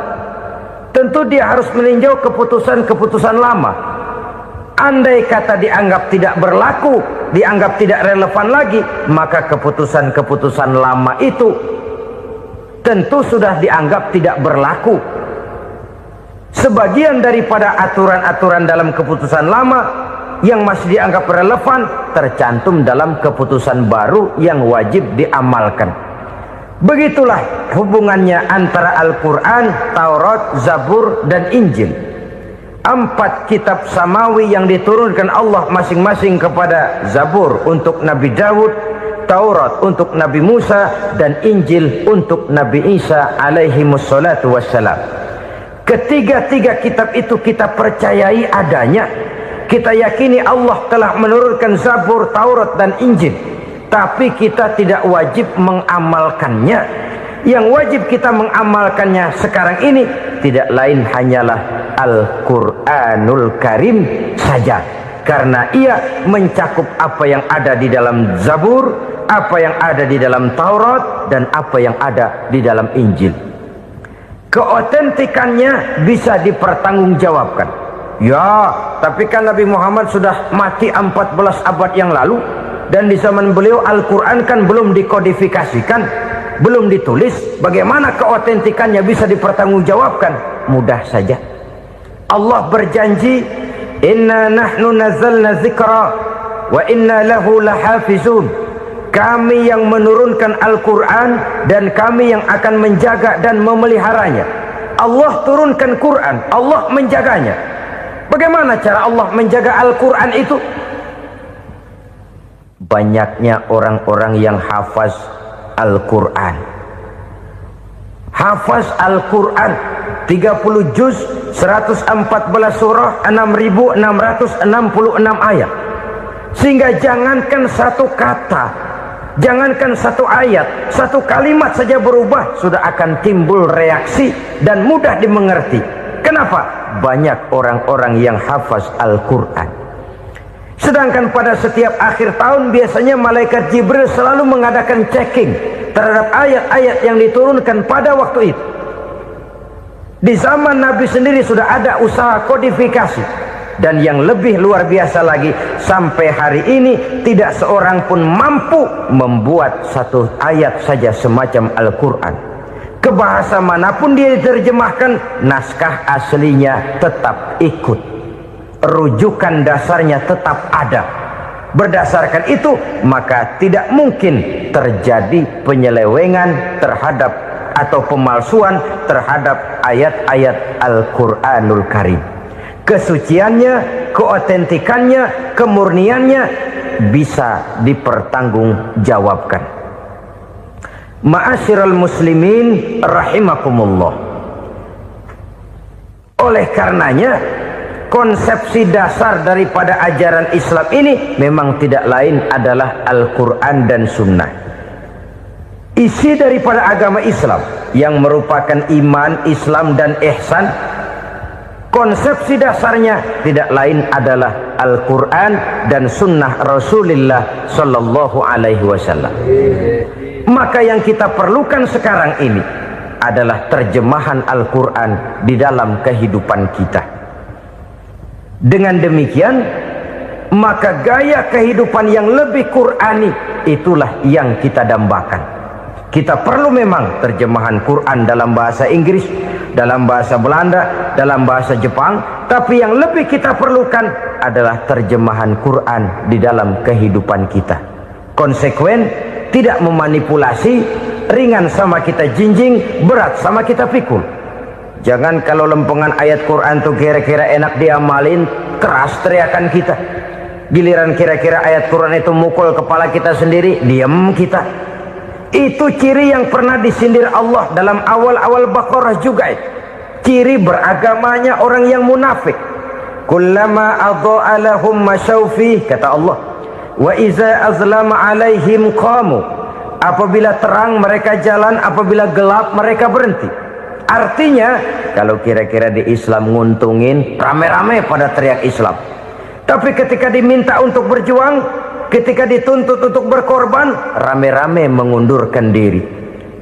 tentu dia harus meninjau keputusan-keputusan lama. Andai kata dianggap tidak berlaku, dianggap tidak relevan lagi, maka keputusan-keputusan lama itu tentu sudah dianggap tidak berlaku. Sebagian daripada aturan-aturan dalam keputusan lama yang masih dianggap relevan tercantum dalam keputusan baru yang wajib diamalkan. Begitulah hubungannya antara Al-Quran, Taurat, Zabur, dan Injil. 4 kitab samawi yang diturunkan Allah masing-masing kepada Zabur untuk Nabi Daud, Taurat untuk Nabi Musa, dan Injil untuk Nabi Isa alaihi wassalatu wassalam. Ketiga-tiga kitab itu kita percayai adanya. Kita yakini Allah telah menurunkan Zabur, Taurat, dan Injil, tapi kita tidak wajib mengamalkannya. Yang wajib kita mengamalkannya sekarang ini tidak lain hanyalah Al-Quranul Karim saja, karena ia mencakup apa yang ada di dalam Zabur, apa yang ada di dalam Taurat, dan apa yang ada di dalam Injil. Keotentikannya bisa dipertanggungjawabkan. Ya, tapi kan Nabi Muhammad sudah mati 14 abad yang lalu, dan di zaman beliau Al-Quran kan belum dikodifikasikan, belum ditulis. Bagaimana keotentikannya bisa dipertanggungjawabkan? Mudah saja. Allah berjanji, inna nahnu nazzalna dzikra wa inna lahu lahafizun. Kami yang menurunkan Al-Quran dan kami yang akan menjaga dan memeliharanya. Allah turunkan Quran, Allah menjaganya. Bagaimana cara Allah menjaga Al-Quran itu? Banyaknya orang-orang yang hafaz Al-Quran. Hafaz Al-Quran 30 juz, 114 surah, 6.666 ayat. Sehingga jangankan satu kata Jangankan satu ayat, satu kalimat saja berubah sudah akan timbul reaksi dan mudah dimengerti. Kenapa? Banyak orang-orang yang hafaz Al-Quran. Sedangkan pada setiap akhir tahun biasanya malaikat Jibril selalu mengadakan checking terhadap ayat-ayat yang diturunkan pada waktu itu. Di zaman Nabi sendiri sudah ada usaha kodifikasi. Dan yang lebih luar biasa lagi, sampai hari ini tidak seorang pun mampu membuat satu ayat saja semacam Al-Quran. Ke bahasa manapun dia diterjemahkan, naskah aslinya tetap ikut, rujukan dasarnya tetap ada. Berdasarkan itu maka tidak mungkin terjadi penyelewengan terhadap atau pemalsuan terhadap ayat-ayat Al-Quranul Karim. Kesuciannya, keotentikannya, kemurniannya bisa dipertanggungjawabkan. Ma'asyiral muslimin rahimakumullah. Oleh karenanya, konsepsi dasar daripada ajaran Islam ini memang tidak lain adalah Al-Quran dan Sunnah. Isi daripada agama Islam yang merupakan iman, Islam dan ihsan, konsepsi dasarnya tidak lain adalah Al-Quran dan Sunnah Rasulullah Sallallahu Alaihi Wasallam. Maka yang kita perlukan sekarang ini adalah terjemahan Al-Quran di dalam kehidupan kita. Dengan demikian, maka gaya kehidupan yang lebih Qurani itulah yang kita dambakan. Kita perlu memang terjemahan Quran dalam bahasa Inggris, dalam bahasa Belanda, dalam bahasa Jepang, tapi yang lebih kita perlukan adalah terjemahan Quran di dalam kehidupan kita. Konsekuen, tidak memanipulasi, ringan sama kita jinjing, berat sama kita pikul. Jangan kalau lempengan ayat Quran tuh kira-kira enak diamalin, keras teriakan kita. Giliran kira-kira ayat Quran itu mukul kepala kita sendiri, diam kita. Itu ciri yang pernah disindir Allah dalam awal-awal Baqarah juga. Ciri beragamanya orang yang munafik. Kullama adha'a lahum masyawfi, kata Allah, wa iza azlama alaihim qamu. Apabila terang mereka jalan, apabila gelap mereka berhenti. Artinya kalau kira-kira di Islam nguntungin, rame-rame pada teriak Islam. Tapi ketika diminta untuk berjuang, ketika dituntut untuk berkorban, rame-rame mengundurkan diri.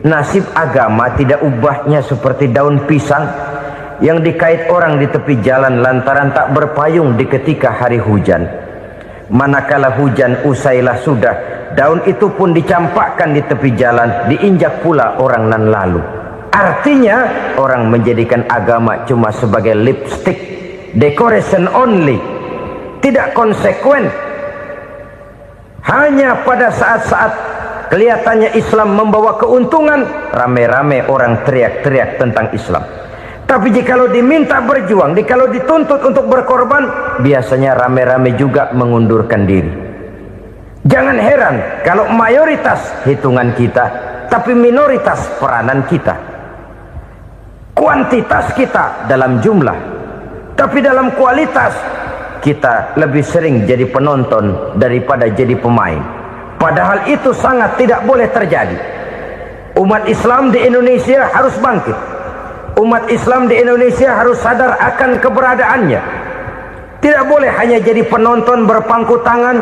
Nasib agama tidak ubahnya seperti daun pisang yang dikait orang di tepi jalan lantaran tak berpayung di ketika hari hujan. Manakala hujan usailah sudah, daun itu pun dicampakkan di tepi jalan, diinjak pula orang nan lalu. Artinya orang menjadikan agama cuma sebagai lipstick, decoration only, tidak konsekuen. Hanya pada saat-saat kelihatannya Islam membawa keuntungan, rame-rame orang teriak-teriak tentang Islam. Tapi jikalau diminta berjuang, jikalau dituntut untuk berkorban, biasanya rame-rame juga mengundurkan diri. Jangan heran kalau mayoritas hitungan kita, tapi minoritas peranan kita. Kuantitas kita dalam jumlah, tapi dalam kualitas kita lebih sering jadi penonton daripada jadi pemain. Padahal itu sangat tidak boleh terjadi. Umat Islam di Indonesia harus bangkit. Umat Islam di Indonesia harus sadar akan keberadaannya. Tidak boleh hanya jadi penonton berpangku tangan,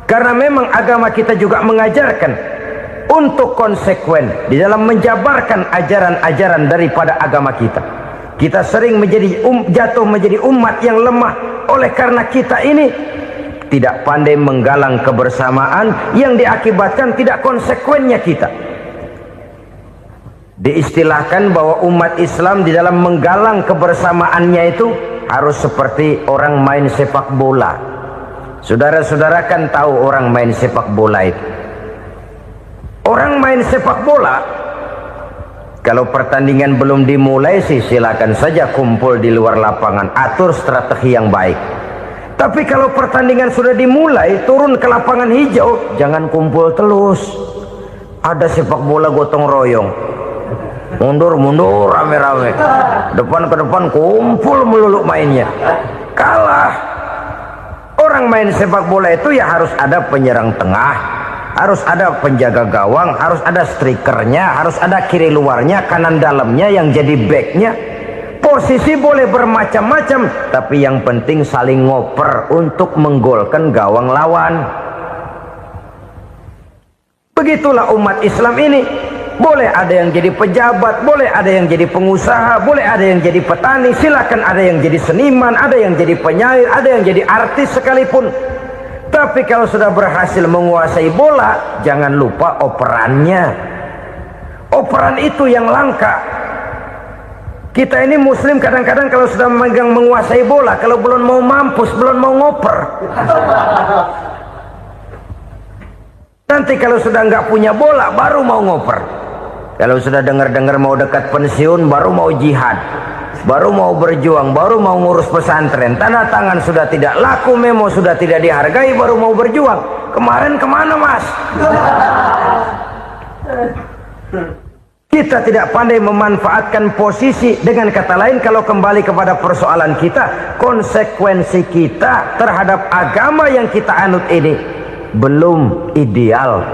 karena memang agama kita juga mengajarkan untuk konsekuen di dalam menjabarkan ajaran-ajaran daripada agama kita. Kita sering menjadi jatuh menjadi umat yang lemah oleh karena kita ini tidak pandai menggalang kebersamaan yang diakibatkan tidak konsekuennya kita. Diistilahkan bahwa umat Islam di dalam menggalang kebersamaannya itu harus seperti orang main sepak bola. Saudara-saudara kan tahu orang main sepak bola itu. Orang main sepak bola, kalau pertandingan belum dimulai sih silakan saja kumpul di luar lapangan, atur strategi yang baik. Tapi kalau pertandingan sudah dimulai, turun ke lapangan hijau, jangan kumpul terus. Ada sepak bola gotong royong, mundur-mundur rame-rame, depan ke depan kumpul melulu mainnya. Kalah. Orang main sepak bola itu ya harus ada penyerang tengah, harus ada penjaga gawang, harus ada strikernya, harus ada kiri luarnya, kanan dalamnya yang jadi backnya. Posisi boleh bermacam-macam, tapi yang penting saling ngoper untuk menggolkan gawang lawan. Begitulah umat Islam ini. Boleh ada yang jadi pejabat, boleh ada yang jadi pengusaha, boleh ada yang jadi petani, silakan ada yang jadi seniman, ada yang jadi penyair, ada yang jadi artis sekalipun. Tapi kalau sudah berhasil menguasai bola, jangan lupa operannya. Operan itu yang langka. Kita ini muslim kadang-kadang kalau sudah memegang menguasai bola, kalau belum mau mampus, belum mau ngoper. Nanti kalau sudah nggak punya bola, baru mau ngoper. Kalau sudah dengar-dengar mau dekat pensiun, baru mau jihad, baru mau berjuang, baru mau ngurus pesantren. Tanda tangan sudah tidak laku, memo sudah tidak dihargai, baru mau berjuang. Kemarin kemana, Mas? Kita tidak pandai memanfaatkan posisi. Dengan kata lain, kalau kembali kepada persoalan kita, konsekuensi kita terhadap agama yang kita anut ini belum ideal.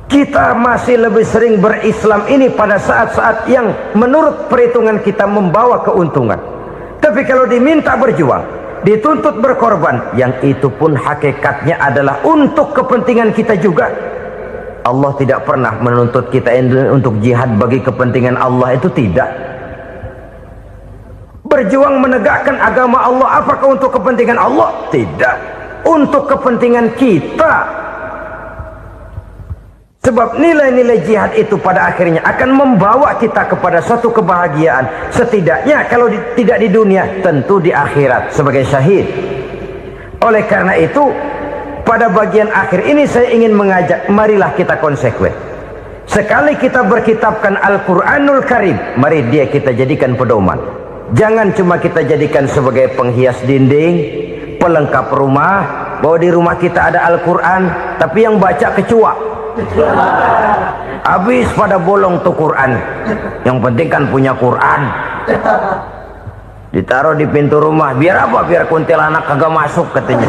Kita masih lebih sering berislam ini pada saat-saat yang menurut perhitungan kita membawa keuntungan. Tapi kalau diminta berjuang, dituntut berkorban, yang itu pun hakikatnya adalah untuk kepentingan kita juga. Allah tidak pernah menuntut kita untuk jihad bagi kepentingan Allah, itu tidak. Berjuang menegakkan agama Allah, apakah untuk kepentingan Allah? Tidak. Untuk kepentingan kita. Sebab nilai-nilai jihad itu pada akhirnya akan membawa kita kepada suatu kebahagiaan. Setidaknya kalau tidak di dunia, tentu di akhirat sebagai syahid. Oleh karena itu, pada bagian akhir ini saya ingin mengajak, marilah kita konsekuen. Sekali kita berkitabkan Al-Quranul Karim, mari dia kita jadikan pedoman. Jangan cuma kita jadikan sebagai penghias dinding, pelengkap rumah, bahwa di rumah kita ada Al-Quran, tapi yang baca kecoa. Habis pada bolong tuh Quran. Yang penting kan punya Quran. Ditaruh di pintu rumah. Biar apa? Biar kuntilanak kagak masuk katanya.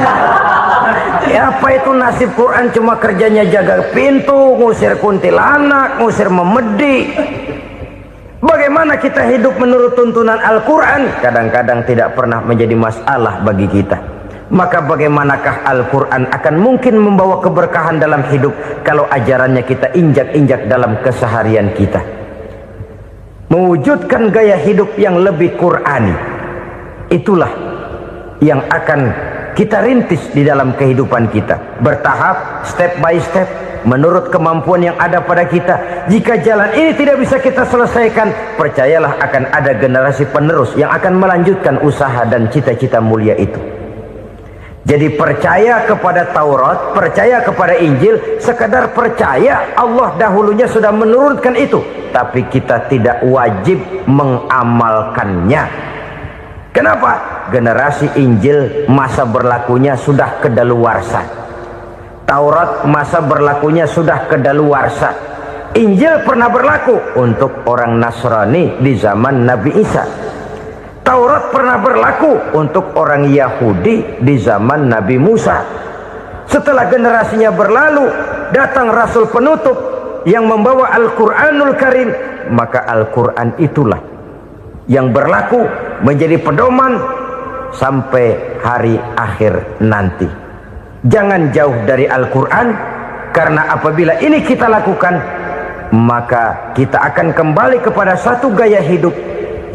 Ya apa itu nasib Quran, cuma kerjanya jaga pintu, ngusir kuntilanak, ngusir memedi. Bagaimana kita hidup menurut tuntunan Al-Quran? Kadang-kadang tidak pernah menjadi masalah bagi kita. Maka bagaimanakah Al-Quran akan mungkin membawa keberkahan dalam hidup kalau ajarannya kita injak-injak dalam keseharian kita? Mewujudkan gaya hidup yang lebih Qurani, itulah yang akan kita rintis di dalam kehidupan kita, bertahap, step by step, menurut kemampuan yang ada pada kita. Jika jalan ini tidak bisa kita selesaikan, percayalah akan ada generasi penerus yang akan melanjutkan usaha dan cita-cita mulia itu. Jadi percaya kepada Taurat, percaya kepada Injil, sekadar percaya Allah dahulunya sudah menurunkan itu, tapi kita tidak wajib mengamalkannya. Kenapa? Generasi Injil masa berlakunya sudah kedaluarsa. Taurat masa berlakunya sudah kedaluarsa. Injil pernah berlaku untuk orang Nasrani di zaman Nabi Isa. Taurat pernah berlaku untuk orang Yahudi di zaman Nabi Musa. Setelah generasinya berlalu, datang Rasul penutup yang membawa Al-Quranul Karim. Maka Al-Quran itulah yang berlaku menjadi pedoman sampai hari akhir nanti. Jangan jauh dari Al-Quran, karena apabila ini kita lakukan, maka kita akan kembali kepada satu gaya hidup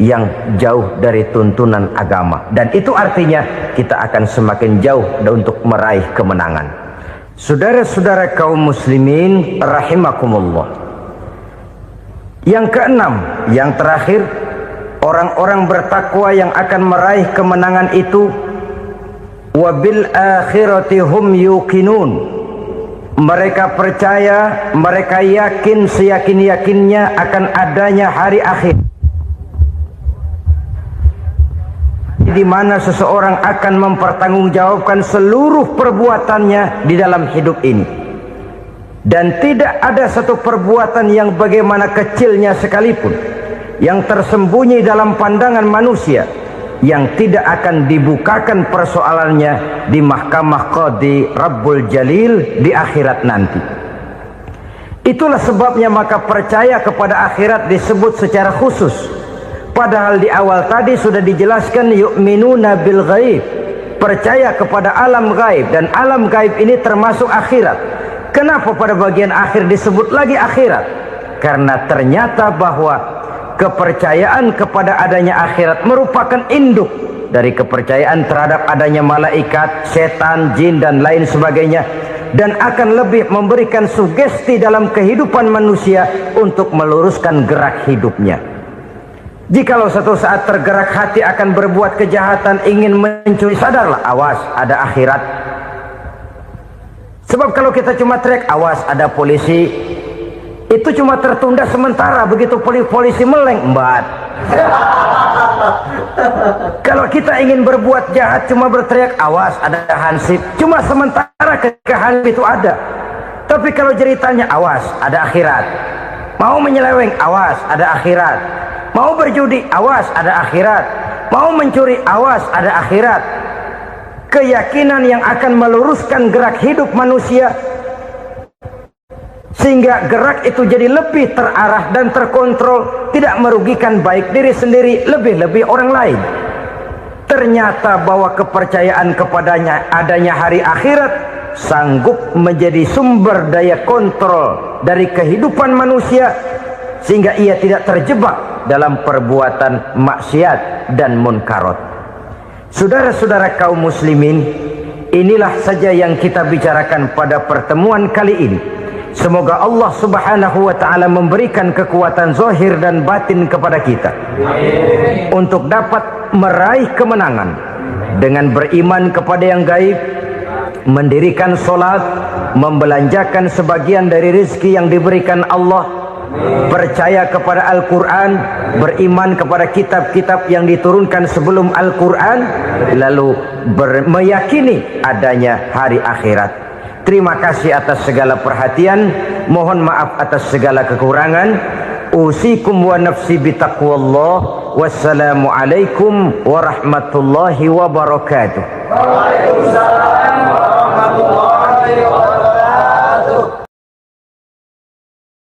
yang jauh dari tuntunan agama, dan itu artinya kita akan semakin jauh untuk meraih kemenangan. Saudara-saudara kaum muslimin rahimakumullah, yang keenam, yang terakhir, orang-orang bertakwa yang akan meraih kemenangan itu wabil akhirati hum yuqinun. Mereka percaya, mereka yakin seyakin-yakinnya akan adanya hari akhir, di mana seseorang akan mempertanggungjawabkan seluruh perbuatannya di dalam hidup ini, dan tidak ada satu perbuatan yang bagaimana kecilnya sekalipun yang tersembunyi dalam pandangan manusia yang tidak akan dibukakan persoalannya di mahkamah Qadi Rabbul Jalil di akhirat nanti. Itulah sebabnya maka percaya kepada akhirat disebut secara khusus. Padahal di awal tadi sudah dijelaskan yu'minuna bil ghaib, percaya kepada alam gaib, dan alam gaib ini termasuk akhirat. Kenapa pada bagian akhir disebut lagi akhirat? Karena ternyata bahwa kepercayaan kepada adanya akhirat merupakan induk dari kepercayaan terhadap adanya malaikat, setan, jin, dan lain sebagainya, dan akan lebih memberikan sugesti dalam kehidupan manusia untuk meluruskan gerak hidupnya. Jikalau satu saat tergerak hati akan berbuat kejahatan, ingin mencuri, sadarlah, awas ada akhirat. Sebab kalau kita cuma teriak awas ada polisi, itu cuma tertunda sementara. Begitu polisi meleng, embat. Kalau kita ingin berbuat jahat cuma berteriak awas ada hansip, cuma sementara ketika hansip itu ada. Tapi kalau ceritanya awas ada akhirat, mau menyeleweng awas ada akhirat, mau berjudi awas ada akhirat, mau mencuri awas ada akhirat. Keyakinan yang akan meluruskan gerak hidup manusia sehingga gerak itu jadi lebih terarah dan terkontrol, tidak merugikan baik diri sendiri, lebih-lebih orang lain. Ternyata bahwa kepercayaan kepadanya adanya hari akhirat sanggup menjadi sumber daya kontrol dari kehidupan manusia, sehingga ia tidak terjebak dalam perbuatan maksiat dan munkarat. Saudara-saudara kaum muslimin, inilah saja yang kita bicarakan pada pertemuan kali ini. Semoga Allah subhanahu wa ta'ala memberikan kekuatan zahir dan batin kepada kita untuk dapat meraih kemenangan dengan beriman kepada yang gaib, mendirikan solat, membelanjakan sebagian dari rezeki yang diberikan Allah, percaya kepada Al-Quran, beriman kepada kitab-kitab yang diturunkan sebelum Al-Quran, lalu meyakini adanya hari akhirat. Terima kasih atas segala perhatian, mohon maaf atas segala kekurangan. Usikum wa nafsi bitaqwallah. Wassalamualaikum warahmatullahi wabarakatuh. Waalaikumsalam.